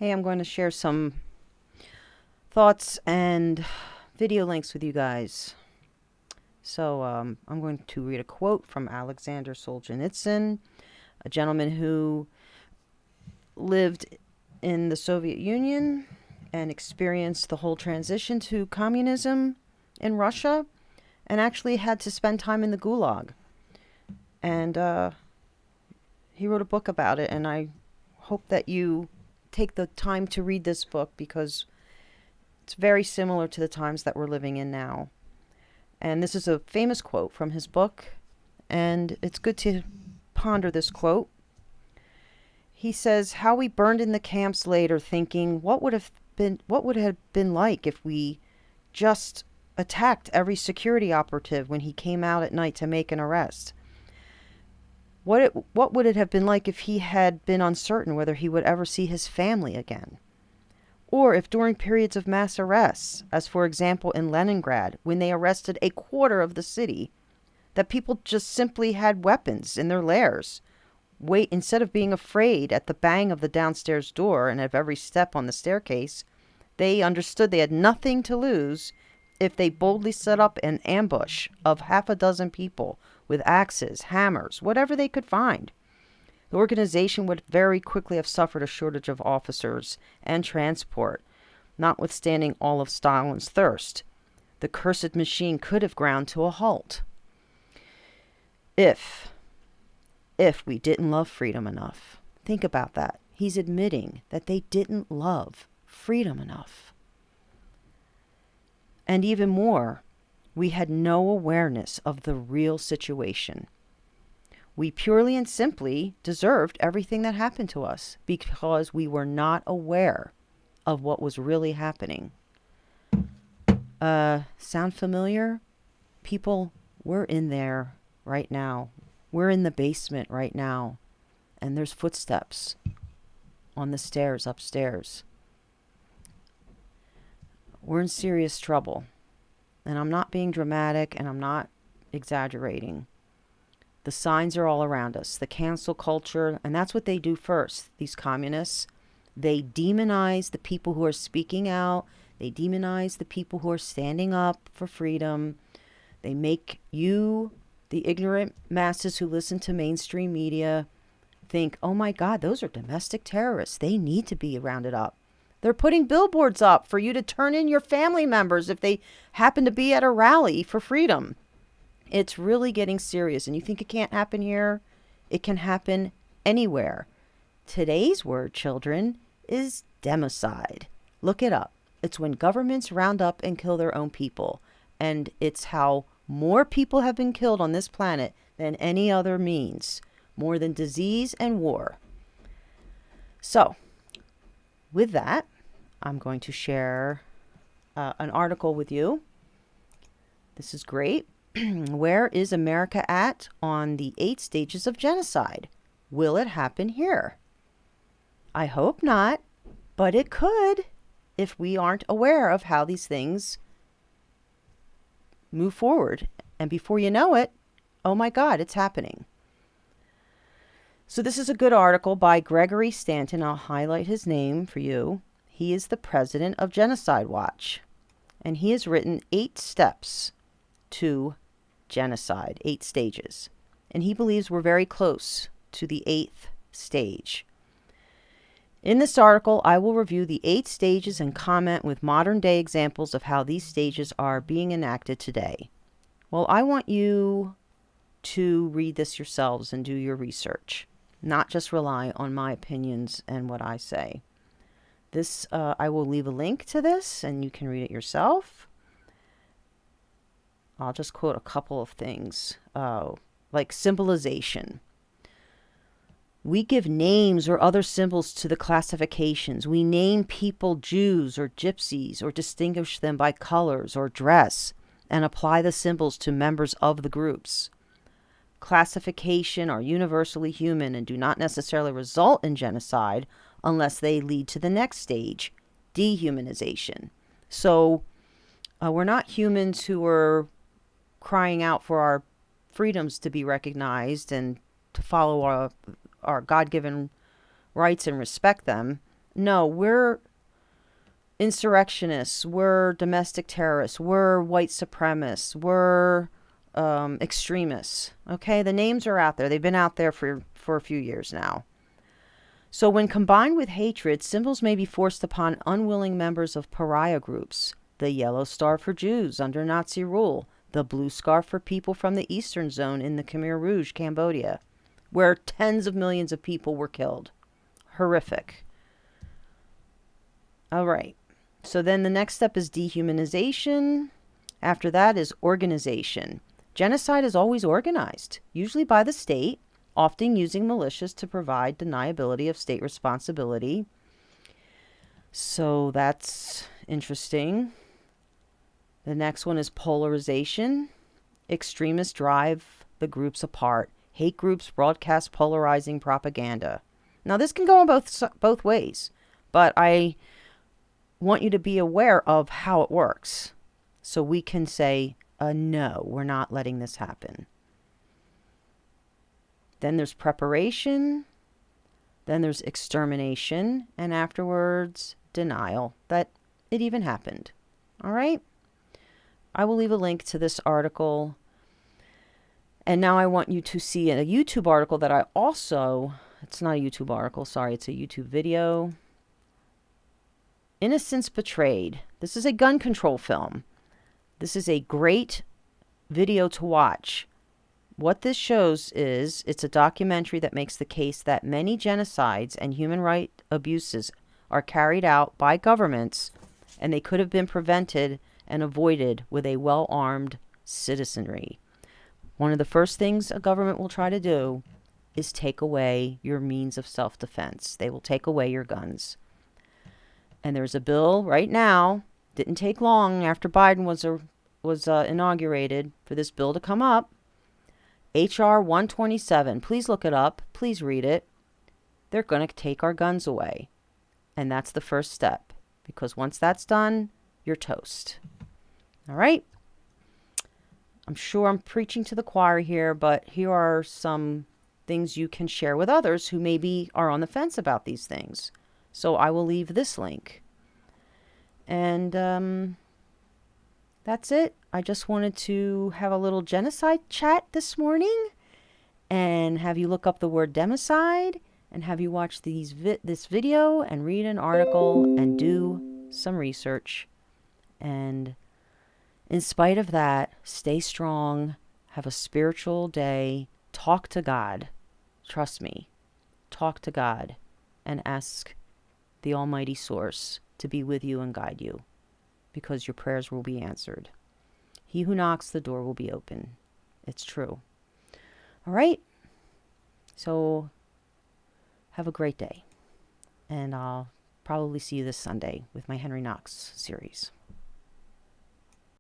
Hey, I'm going to share some thoughts and video links with you guys. I'm going to read a quote from Alexander Solzhenitsyn, a gentleman who lived in the Soviet Union and experienced the whole transition to communism in Russia and actually had to spend time in the Gulag. And he wrote a book about it, and I hope that you take the time to read this book because it's very similar to the times that we're living in now. And this is a famous quote from his book, and it's good to ponder this quote. He says, "How we burned in the camps later, thinking what would it have been like if we just attacked every security operative when he came out at night to make an arrest. What would it have been like if he had been uncertain whether he would ever see his family again? Or if during periods of mass arrests, as for example in Leningrad, when they arrested a quarter of the city, that people just simply had weapons in their lairs. Instead of being afraid at the bang of the downstairs door and of every step on the staircase, they understood they had nothing to lose if they boldly set up an ambush of half a dozen people with axes, hammers, whatever they could find. The organization would very quickly have suffered a shortage of officers and transport, notwithstanding all of Stalin's thirst. The cursed machine could have ground to a halt. If we didn't love freedom enough." Think about that. He's admitting that they didn't love freedom enough. And even more, we had no awareness of the real situation. We purely and simply deserved everything that happened to us because we were not aware of what was really happening. Sound familiar? People, we're in there right now. We're in the basement right now, and there's footsteps on the stairs upstairs. We're in serious trouble, and I'm not being dramatic, and I'm not exaggerating. The signs are all around us. The cancel culture, and that's what they do first, these communists. They demonize the people who are speaking out. They demonize the people who are standing up for freedom. They make you, the ignorant masses who listen to mainstream media, think, oh my God, those are domestic terrorists. They need to be rounded up. They're putting billboards up for you to turn in your family members if they happen to be at a rally for freedom. It's really getting serious. And you think it can't happen here? It can happen anywhere. Today's word, children, is democide. Look it up. It's when governments round up and kill their own people. And it's how more people have been killed on this planet than any other means. More than disease and war. So, with that, I'm going to share an article with you. This is great. Where is America at on the 8 stages of genocide? Will it happen here? I hope not, but it could if we aren't aware of how these things move forward. And before you know it, oh my God, it's happening. So this is a good article by Gregory Stanton. I'll highlight his name for you. He is the president of Genocide Watch, and he has written 8 steps to genocide, 8 stages. And he believes we're very close to the 8th stage. In this article, I will review the 8 stages and comment with modern day examples of how these stages are being enacted today. Well, I want you to read this yourselves and do your research, not just rely on my opinions and what I say. This, I will leave a link to this and you can read it yourself. I'll just quote a couple of things, like symbolization. We give names or other symbols to the classifications. We name people Jews or gypsies or distinguish them by colors or dress and apply the symbols to members of the groups. Classification are universally human and do not necessarily result in genocide unless they lead to the next stage, dehumanization. So we're not humans who are crying out for our freedoms to be recognized and to follow our God-given rights and respect them. No, we're insurrectionists, we're domestic terrorists, we're white supremacists, we're extremists. Okay, the names are out there. They've been out there for a few years now. So when combined with hatred, symbols may be forced upon unwilling members of pariah groups. The yellow star for Jews under Nazi rule, the blue scarf for people from the Eastern Zone in the Khmer Rouge, Cambodia, where tens of millions of people were killed. Horrific. All right. So then the next step is dehumanization. After that is organization. Genocide is always organized, usually by the state, often using militias to provide deniability of state responsibility. So that's interesting. The next one is polarization. Extremists drive the groups apart. Hate groups broadcast polarizing propaganda. Now this can go in both ways, but I want you to be aware of how it works. So we can say, no, we're not letting this happen. Then there's preparation. Then there's extermination. And afterwards, denial that it even happened. All right? I will leave a link to this article. And now I want you to see a YouTube article that I also, it's not a YouTube article, sorry, it's a YouTube video. Innocence Betrayed. This is a gun control film. This is a great video to watch. What this shows is it's a documentary that makes the case that many genocides and human rights abuses are carried out by governments, and they could have been prevented and avoided with a well-armed citizenry. One of the first things a government will try to do is take away your means of self-defense. They will take away your guns. And there's a bill right now, didn't take long after Biden was inaugurated for this bill to come up, H.R. 127. Please look it up. Please read it. They're going to take our guns away. And that's the first step. Because once that's done, you're toast. All right? I'm sure I'm preaching to the choir here, but here are some things you can share with others who maybe are on the fence about these things. So I will leave this link. And that's it. I just wanted to have a little genocide chat this morning and have you look up the word democide and have you watch this video and read an article and do some research. And in spite of that, stay strong, have a spiritual day, talk to God. Trust me, talk to God and ask the Almighty Source to be with you and guide you, because your prayers will be answered. He who knocks, the door will be open. It's true. All right. So have a great day. And I'll probably see you this Sunday with my Henry Knox series.